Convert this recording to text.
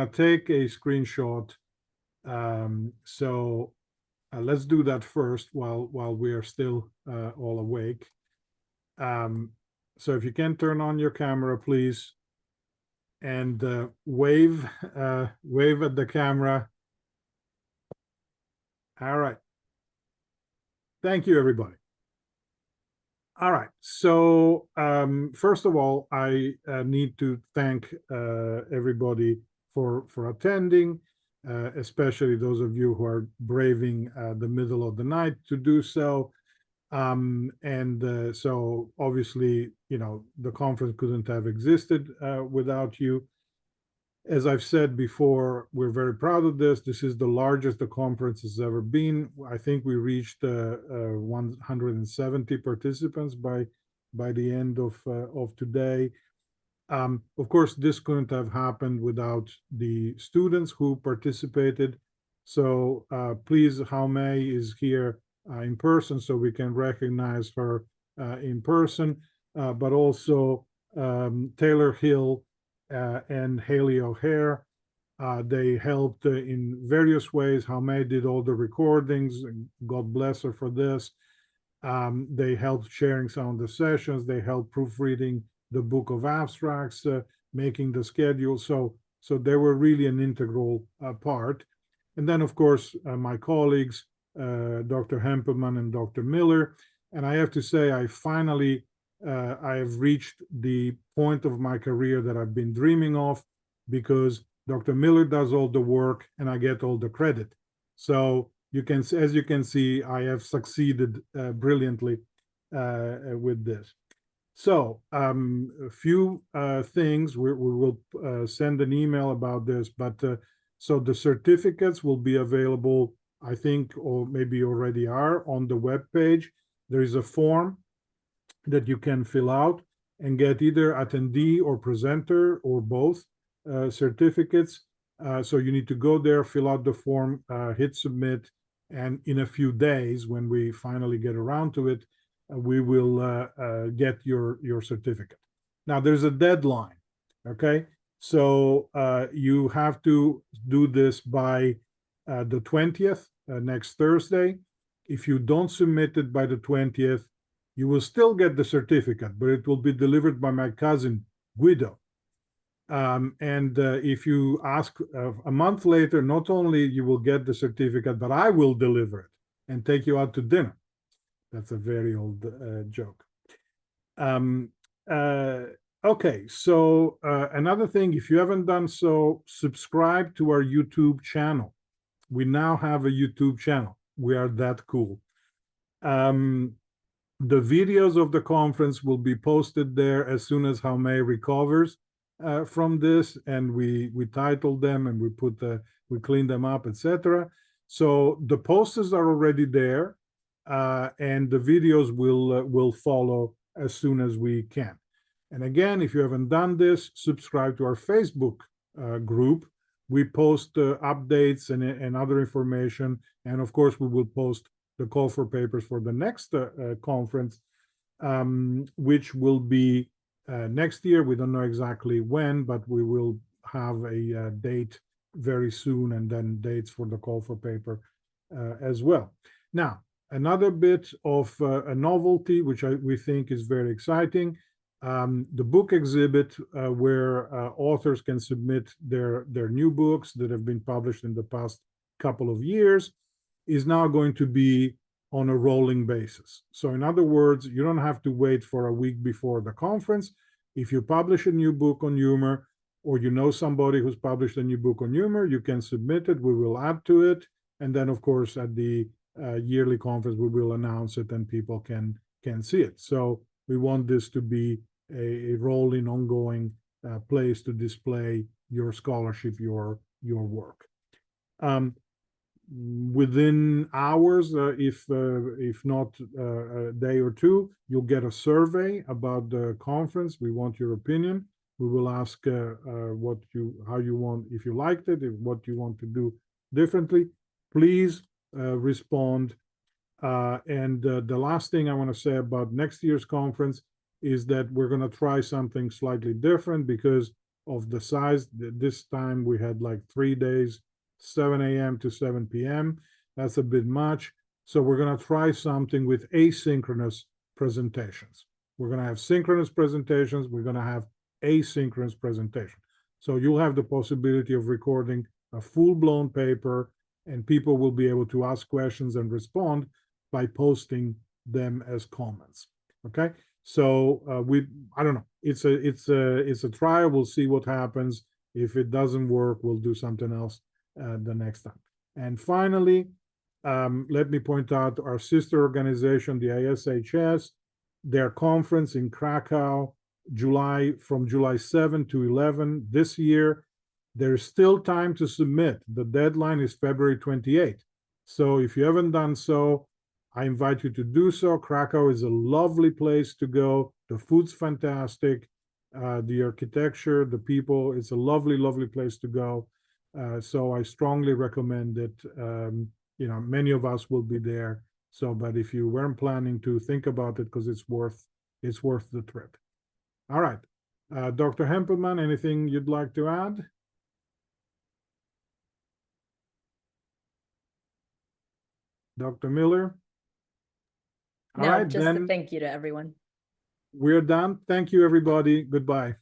to take a screenshot. So let's do that first while we are still all awake. So if you can turn on your camera, please, and wave at the camera. All right. Thank you, everybody. All right. So first of all, I need to thank everybody for attending, especially those of you who are braving the middle of the night to do so. So obviously, you know, the conference couldn't have existed without you. As I've said before, we're very proud of this. This is the largest the conference has ever been. I think we reached 170 participants by the end of today. Of course, this couldn't have happened without the students who participated. So please, Jaume is here in person, so we can recognize her in person, but also Taylor Hill and Haley O'Hare. They helped in various ways. Jaume did all the recordings, and God bless her for this. They helped sharing some of the sessions. They helped proofreading the book of abstracts, making the schedule. So they were really an integral part. And then, of course, my colleagues, Dr. Hemperman and Dr. Miller. And I have to say, I have reached the point of my career that I've been dreaming of, because Dr. Miller does all the work and I get all the credit. So you can, as you can see, I have succeeded brilliantly with this. So a few things, we will send an email about this, but so the certificates will be available, I think, or maybe already are on the web page. There is a form that you can fill out and get either attendee or presenter or both certificates. So you need to go there, fill out the form, hit submit, and in a few days, when we finally get around to it, we will get your certificate. Now, there's a deadline, okay? So you have to do this by the 20th, next Thursday. If you don't submit it by the 20th, you will still get the certificate, but it will be delivered by my cousin, Guido. If you ask a month later, not only you will get the certificate, but I will deliver it and take you out to dinner. That's a very old joke. Okay, so another thing, if you haven't done so, subscribe to our YouTube channel. We now have a YouTube channel. We are that cool. The videos of the conference will be posted there as soon as Jaume recovers from this, and we titled them and we cleaned them up, etc. So the posters are already there, and the videos will follow as soon as we can. And again, if you haven't done this, subscribe to our Facebook group. We post updates and other information, and of course we will post the call for papers for the next conference, which will be next year. We don't know exactly when, but we will have a date very soon, and then dates for the call for paper as well. Now, another bit of a novelty, which we think is very exciting, the book exhibit, where authors can submit their new books that have been published in the past couple of years, is now going to be on a rolling basis. So in other words, you don't have to wait for a week before the conference. If you publish a new book on humor, or you know somebody who's published a new book on humor, you can submit it, we will add to it, and then of course at the yearly conference we will announce it and people can see it. So we want this to be a rolling, ongoing place to display your scholarship, your work. Within hours, if not a day or two, you'll get a survey about the conference. We want your opinion. We will ask how you want, if you liked it, what you want to do differently. Please respond. The last thing I want to say about next year's conference is that we're going to try something slightly different, because of the size. This time we had like 3 days, 7 a.m. to 7 p.m. That's a bit much. So we're going to try something with asynchronous presentations. We're going to have synchronous presentations. We're going to have asynchronous presentation. So you'll have the possibility of recording a full-blown paper, and people will be able to ask questions and respond by posting them as comments. Okay, so I don't know. It's a trial. We'll see what happens. If it doesn't work, we'll do something else the next time. And finally, let me point out our sister organization, the ISHS, their conference in Krakow, from July 7 to 11 this year. There's still time to submit. The deadline is February 28th. So if you haven't done so, I invite you to do so. Krakow is a lovely place to go. The food's fantastic. The architecture, the people, it's a lovely, lovely place to go. So I strongly recommend it. Many of us will be there. So, but if you weren't planning to, think about it, because it's worth the trip. All right. Dr. Hempelman, anything you'd like to add? Dr. Miller? All No, right, just a then thank you to everyone. we're done. Thank you, everybody. Goodbye.